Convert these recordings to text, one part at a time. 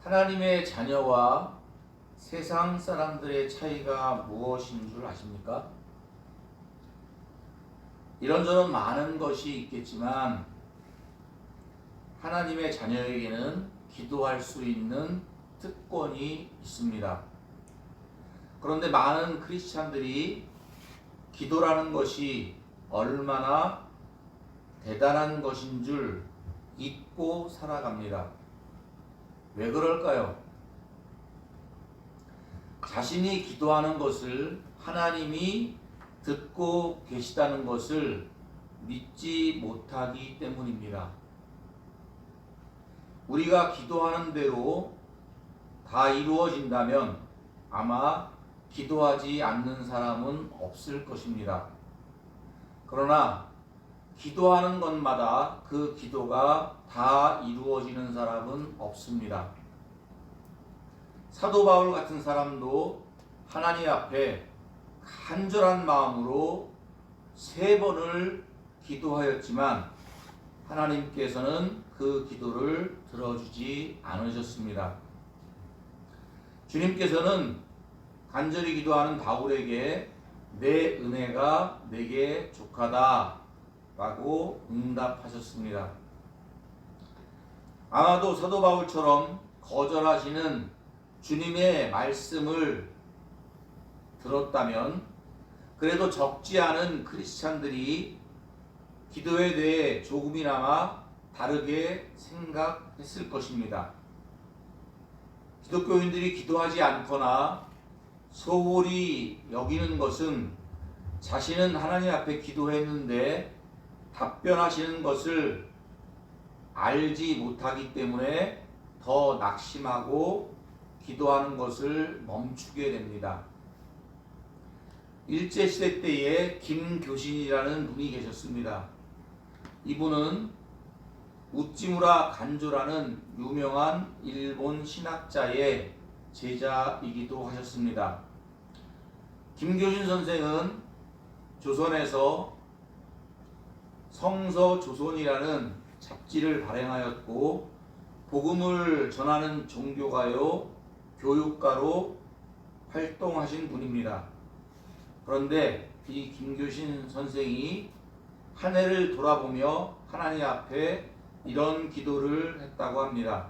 하나님의 자녀와 세상 사람들의 차이가 무엇인 줄 아십니까? 이런저런 많은 것이 있겠지만 하나님의 자녀에게는 기도할 수 있는 특권이 있습니다. 그런데 많은 크리스찬들이 기도라는 것이 얼마나 대단한 것인 줄 잊고 살아갑니다. 왜 그럴까요? 자신이 기도하는 것을 하나님이 듣고 계시다는 것을 믿지 못하기 때문입니다. 우리가 기도하는 대로 다 이루어진다면 아마 기도하지 않는 사람은 없을 것입니다. 그러나 기도하는 것마다 그 기도가 다 이루어지는 사람은 없습니다. 사도 바울 같은 사람도 하나님 앞에 간절한 마음으로 3번을 기도하였지만 하나님께서는 그 기도를 들어주지 않으셨습니다. 주님께서는 간절히 기도하는 바울에게 내 은혜가 내게 족하다 라고 응답하셨습니다. 아마도 사도 바울처럼 거절하시는 주님의 말씀을 들었다면 그래도 적지 않은 크리스찬들이 기도에 대해 조금이나마 다르게 생각했을 것입니다. 기독교인들이 기도하지 않거나 소홀히 여기는 것은 자신은 하나님 앞에 기도했는데 답변하시는 것을 알지 못하기 때문에 더 낙심하고 기도하는 것을 멈추게 됩니다. 일제시대 때에 김교신이라는 분이 계셨습니다. 이분은 우찌무라 간조라는 유명한 일본 신학자의 제자이기도 하셨습니다. 김교신 선생은 조선에서 성서조선이라는 잡지를 발행하였고 복음을 전하는 종교가요 교육가로 활동하신 분입니다. 그런데 이 김교신 선생이 한 해를 돌아보며 하나님 앞에 이런 기도를 했다고 합니다.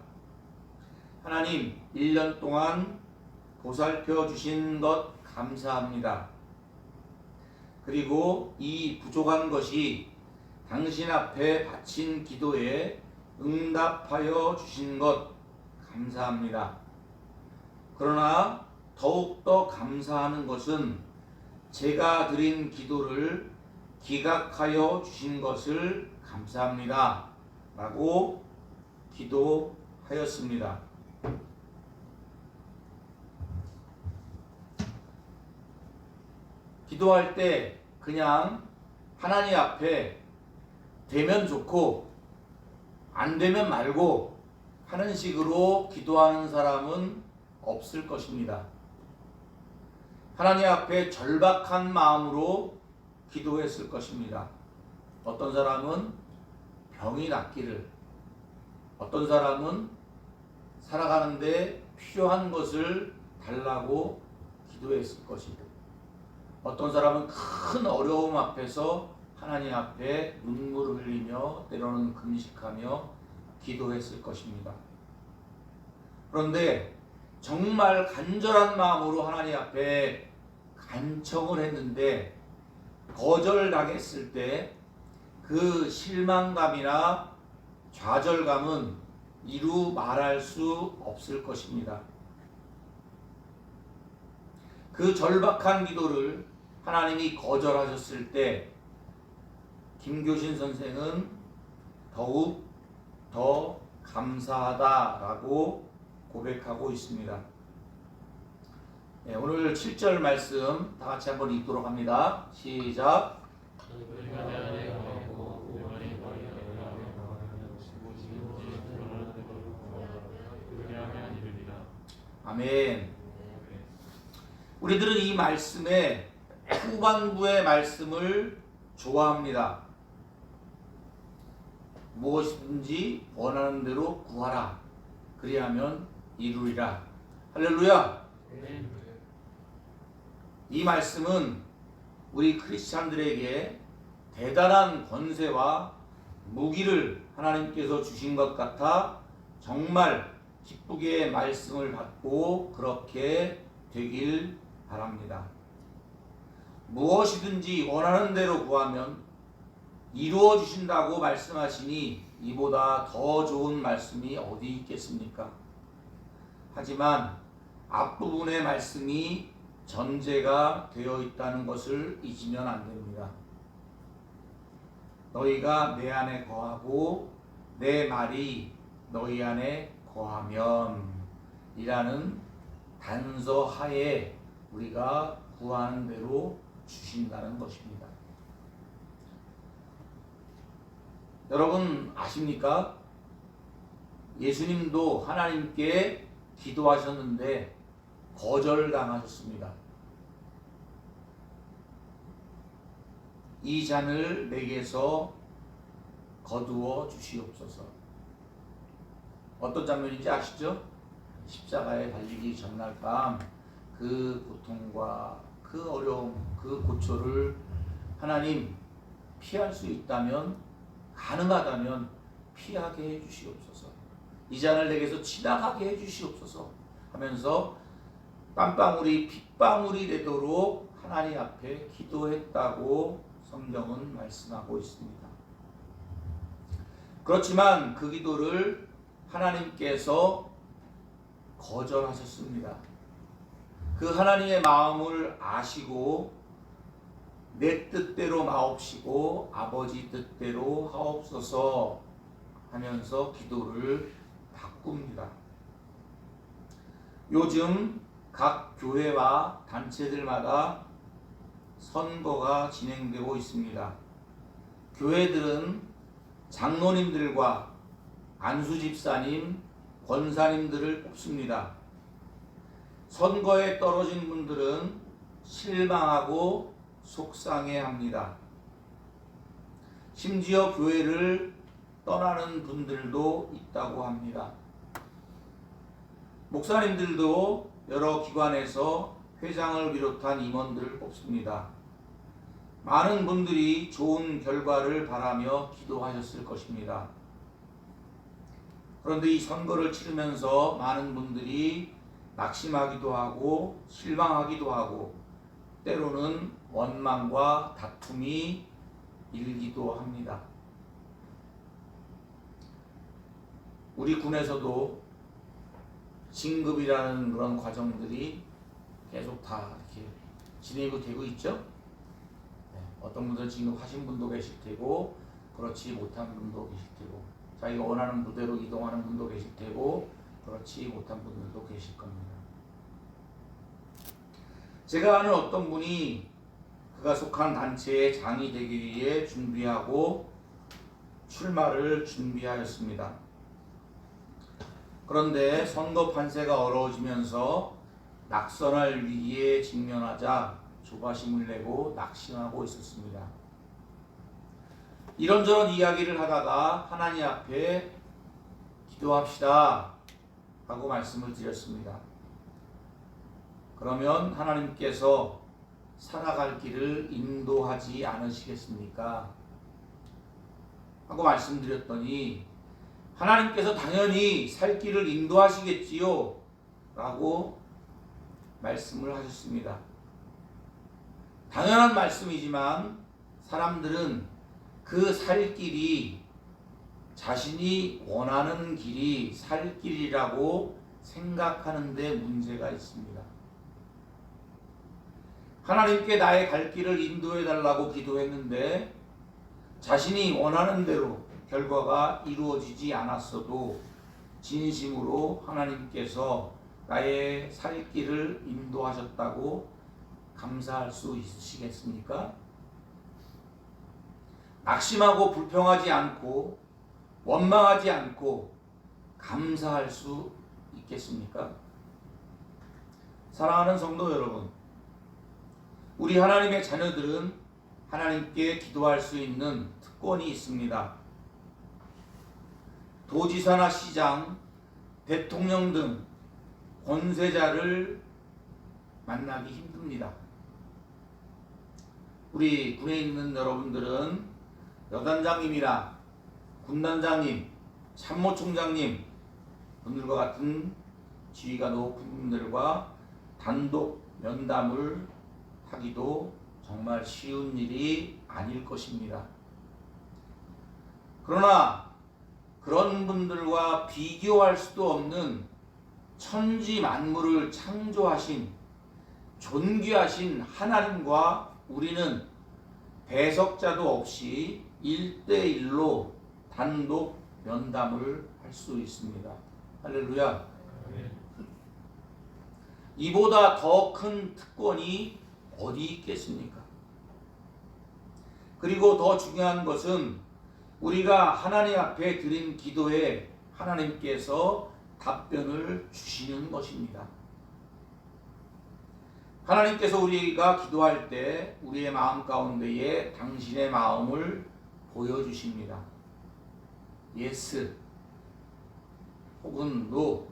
하나님, 1년 동안 보살펴 주신 것 감사합니다. 그리고 이 부족한 것이 당신 앞에 바친 기도에 응답하여 주신 것 감사합니다. 그러나 더욱더 감사하는 것은 제가 드린 기도를 기각하여 주신 것을 감사합니다. 라고 기도하였습니다. 기도할 때 그냥 하나님 앞에 되면 좋고 안 되면 말고 하는 식으로 기도하는 사람은 없을 것입니다. 하나님 앞에 절박한 마음으로 기도했을 것입니다. 어떤 사람은 병이 낫기를, 어떤 사람은 살아가는데 필요한 것을 달라고 기도했을 것이고, 어떤 사람은 큰 어려움 앞에서 하나님 앞에 눈물을 흘리며 때로는 금식하며 기도했을 것입니다. 그런데 정말 간절한 마음으로 하나님 앞에 간청을 했는데 거절당했을 때 그 실망감이나 좌절감은 이루 말할 수 없을 것입니다. 그 절박한 기도를 하나님이 거절하셨을 때 김교신 선생은 더욱 더 감사하다라고 고백하고 있습니다. 네, 오늘 7절 말씀 다 같이 한번 읽도록 합니다. 시작. 아멘. 우리들은 이 말씀의 후반부의 말씀을 좋아합니다. 무엇이든지 원하는 대로 구하라. 그리하면 이루리라. 할렐루야. 네. 이 말씀은 우리 크리스찬들에게 대단한 권세와 무기를 하나님께서 주신 것 같아 정말 기쁘게 말씀을 받고 그렇게 되길 바랍니다. 무엇이든지 원하는 대로 구하면 이루어 주신다고 말씀하시니 이보다 더 좋은 말씀이 어디 있겠습니까? 하지만 앞부분의 말씀이 전제가 되어 있다는 것을 잊으면 안 됩니다. 너희가 내 안에 거하고 내 말이 너희 안에 거하면 이라는 단서 하에 우리가 구하는 대로 주신다는 것입니다. 여러분 아십니까? 예수님도 하나님께 기도하셨는데 거절당하셨습니다. 이 잔을 내게서 거두어 주시옵소서. 어떤 장면인지 아시죠? 십자가에 달리기 전날 밤 그 고통과 그 어려움, 그 고초를 하나님 피할 수 있다면, 가능하다면 피하게 해 주시옵소서. 이 잔을 내게서 지나가게 해 주시옵소서 하면서 땀방울이 핏방울이 되도록 하나님 앞에 기도했다고 성경은 말씀하고 있습니다. 그렇지만 그 기도를 하나님께서 거절하셨습니다. 그 하나님의 마음을 아시고 내 뜻대로 마옵시고 아버지 뜻대로 하옵소서 하면서 기도를 바꿉니다. 요즘 각 교회와 단체들마다 선거가 진행되고 있습니다. 교회들은 장로님들과 안수집사님, 권사님들을 뽑습니다. 선거에 떨어진 분들은 실망하고 속상해합니다. 심지어 교회를 떠나는 분들도 있다고 합니다. 목사님들도 여러 기관에서 회장을 비롯한 임원들을 뽑습니다. 많은 분들이 좋은 결과를 바라며 기도하셨을 것입니다. 그런데 이 선거를 치르면서 많은 분들이 낙심하기도 하고 실망하기도 하고 때로는 원망과 다툼이 일기도 합니다. 우리 군에서도 진급이라는 그런 과정들이 계속 다 이렇게 진행이 되고 있죠. 어떤 분들은 진급하신 분도 계실 테고 그렇지 못한 분도 계실 테고 자기가 원하는 부대로 이동하는 분도 계실 테고 그렇지 못한 분들도 계실 겁니다. 제가 아는 어떤 분이 그가 속한 단체의 장이 되기 위해 준비하고 출마를 준비하였습니다. 그런데 선거 판세가 어려워지면서 낙선할 위기에 직면하자 조바심을 내고 낙심하고 있었습니다. 이런저런 이야기를 하다가 하나님 앞에 기도합시다 하고 말씀을 드렸습니다. 그러면 하나님께서 살아갈 길을 인도하지 않으시겠습니까? 하고 말씀드렸더니 하나님께서 당연히 살 길을 인도하시겠지요 라고 말씀을 하셨습니다. 당연한 말씀이지만 사람들은 그 살 길이 자신이 원하는 길이 살 길이라고 생각하는 데 문제가 있습니다. 하나님께 나의 갈 길을 인도해 달라고 기도했는데 자신이 원하는 대로 결과가 이루어지지 않았어도 진심으로 하나님께서 나의 살 길을 인도하셨다고 감사할 수 있으시겠습니까? 낙심하고 불평하지 않고 원망하지 않고 감사할 수 있겠습니까? 사랑하는 성도 여러분, 우리 하나님의 자녀들은 하나님께 기도할 수 있는 특권이 있습니다. 도지사나 시장, 대통령 등 권세자를 만나기 힘듭니다. 우리 군에 있는 여러분들은 여단장님이나 군단장님, 참모총장님 분들과 같은 지위가 높은 분들과 단독 면담을 하기도 정말 쉬운 일이 아닐 것입니다. 그러나 그런 분들과 비교할 수도 없는 천지 만물을 창조하신 존귀하신 하나님과 우리는 배석자도 없이 1대1로 단독 면담을 할 수 있습니다. 할렐루야. 이보다 더 큰 특권이 어디 있겠습니까? 그리고 더 중요한 것은 우리가 하나님 앞에 드린 기도에 하나님께서 답변을 주시는 것입니다. 하나님께서 우리가 기도할 때 우리의 마음 가운데에 당신의 마음을 보여주십니다. 예스 혹은 노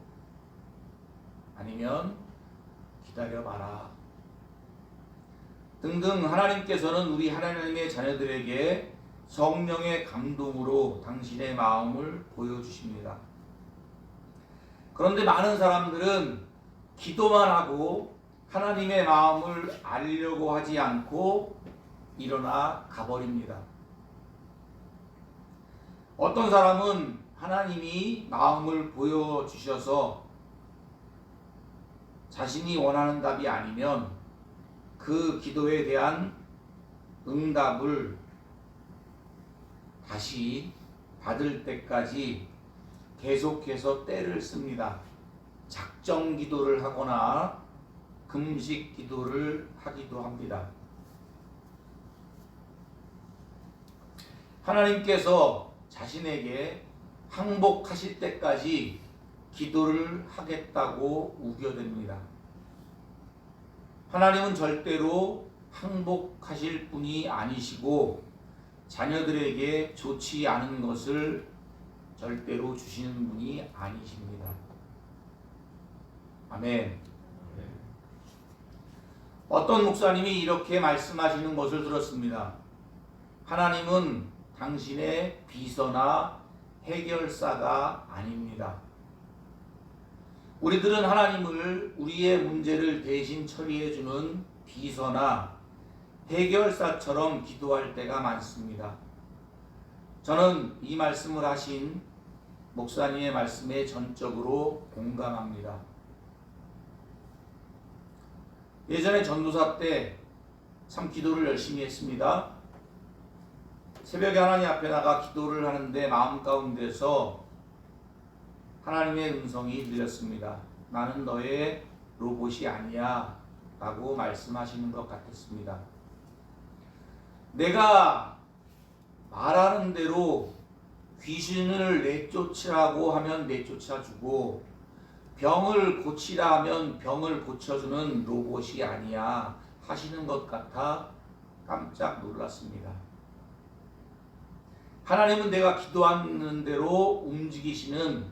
아니면 기다려봐라 등등 하나님께서는 우리 하나님의 자녀들에게 성령의 감동으로 당신의 마음을 보여주십니다. 그런데 많은 사람들은 기도만 하고 하나님의 마음을 알려고 하지 않고 일어나 가버립니다. 어떤 사람은 하나님이 마음을 보여주셔서 자신이 원하는 답이 아니면 그 기도에 대한 응답을 다시 받을 때까지 계속해서 때를 씁니다. 작정 기도를 하거나 금식 기도를 하기도 합니다. 하나님께서 자신에게 항복하실 때까지 기도를 하겠다고 우겨댑니다. 하나님은 절대로 항복하실 분이 아니시고 자녀들에게 좋지 않은 것을 절대로 주시는 분이 아니십니다. 아멘. 어떤 목사님이 이렇게 말씀하시는 것을 들었습니다. 하나님은 당신의 비서나 해결사가 아닙니다. 우리들은 하나님을 우리의 문제를 대신 처리해주는 비서나 해결사처럼 기도할 때가 많습니다. 저는 이 말씀을 하신 목사님의 말씀에 전적으로 공감합니다. 예전에 전도사 때 참 기도를 열심히 했습니다. 새벽에 하나님 앞에 나가 기도를 하는데 마음 가운데서 하나님의 음성이 들렸습니다. 나는 너의 로봇이 아니야 라고 말씀하시는 것 같았습니다. 내가 말하는 대로 귀신을 내쫓으라고 하면 내쫓아주고 병을 고치라 하면 병을 고쳐주는 로봇이 아니야 하시는 것 같아 깜짝 놀랐습니다. 하나님은 내가 기도하는 대로 움직이시는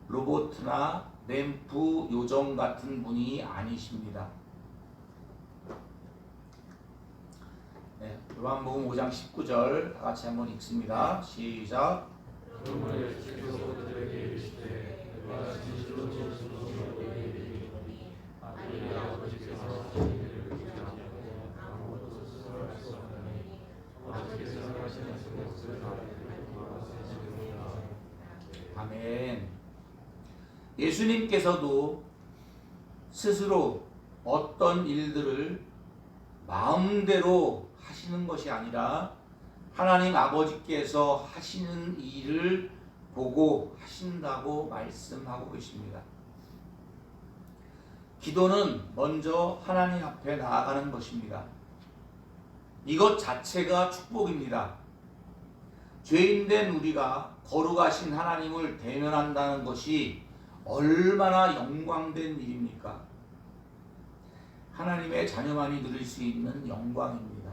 로봇이나 램프 요정 같은 분이 아니십니다. 네, 요한복음 5장 19절 다 같이 한번 읽습니다. 시작. 아멘. 예수님께서도 스스로 어떤 일들을 마음대로 하시는 것이 아니라 하나님 아버지께서 하시는 일을 보고 하신다고 말씀하고 계십니다. 기도는 먼저 하나님 앞에 나아가는 것입니다. 이것 자체가 축복입니다. 죄인된 우리가 거룩하신 하나님을 대면한다는 것이 얼마나 영광된 일입니까? 하나님의 자녀만이 누릴 수 있는 영광입니다.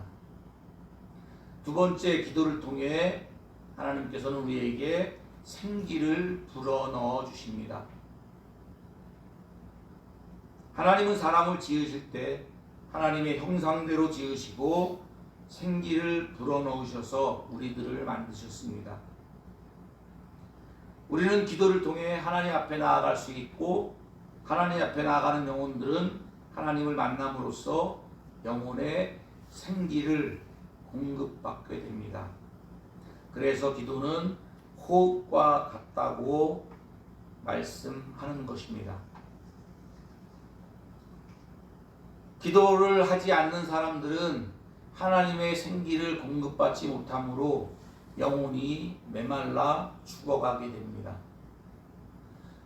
두 번째, 기도를 통해 하나님께서는 우리에게 생기를 불어넣어 주십니다. 하나님은 사람을 지으실 때 하나님의 형상대로 지으시고 생기를 불어넣으셔서 우리들을 만드셨습니다. 우리는 기도를 통해 하나님 앞에 나아갈 수 있고, 하나님 앞에 나아가는 영혼들은 하나님을 만남으로써 영혼의 생기를 공급받게 됩니다. 그래서 기도는 호흡과 같다고 말씀하는 것입니다. 기도를 하지 않는 사람들은 하나님의 생기를 공급받지 못함으로 영혼이 메말라 죽어가게 됩니다.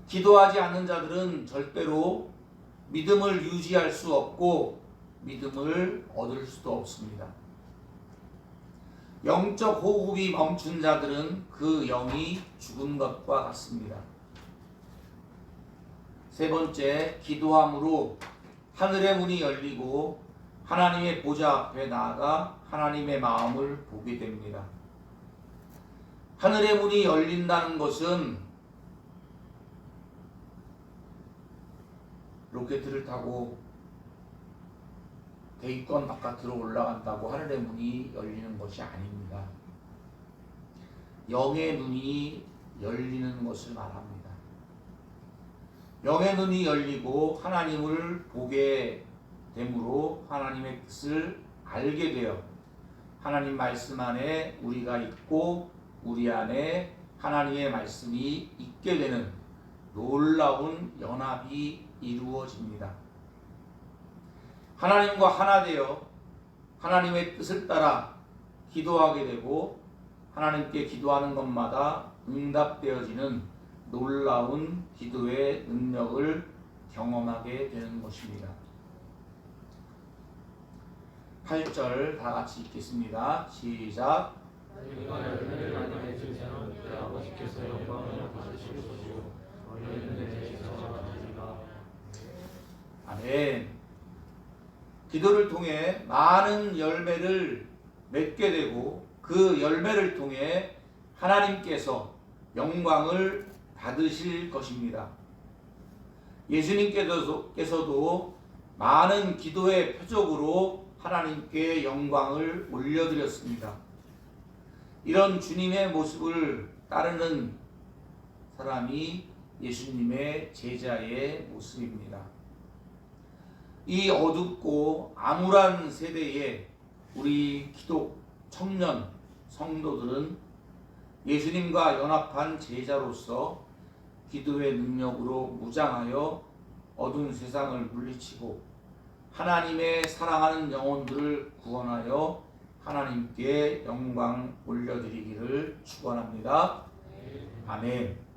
기도하지 않는 자들은 절대로 믿음을 유지할 수 없고 믿음을 얻을 수도 없습니다. 영적 호흡이 멈춘 자들은 그 영이 죽은 것과 같습니다. 세 번째, 기도함으로 하늘의 문이 열리고 하나님의 보좌 앞에 나아가 하나님의 마음을 보게 됩니다. 하늘의 문이 열린다는 것은 로켓을 타고 대기권 바깥으로 올라간다고 하늘의 문이 열리는 것이 아닙니다. 영의 눈이 열리는 것을 말합니다. 영의 눈이 열리고 하나님을 보게 되므로 하나님의 뜻을 알게 되어 하나님 말씀 안에 우리가 있고 우리 안에 하나님의 말씀이 있게 되는 놀라운 연합이 이루어집니다. 하나님과 하나 되어 하나님의 뜻을 따라 기도하게 되고 하나님께 기도하는 것마다 응답되어지는 놀라운 기도의 능력을 경험하게 되는 것입니다. 8절 다 같이 읽겠습니다. 시작. 아버지께서 영광을 받으시고 아멘. 기도를 통해 많은 열매를 맺게 되고 그 열매를 통해 하나님께서 영광을 받으실 것입니다. 예수님께서도 많은 기도의 표적으로 하나님께 영광을 올려드렸습니다. 이런 주님의 모습을 따르는 사람이 예수님의 제자의 모습입니다. 이 어둡고 암울한 세대에 우리 기독 청년 성도들은 예수님과 연합한 제자로서 기도의 능력으로 무장하여 어두운 세상을 물리치고 하나님의 사랑하는 영혼들을 구원하여 하나님께 영광 올려드리기를 축원합니다. 아멘.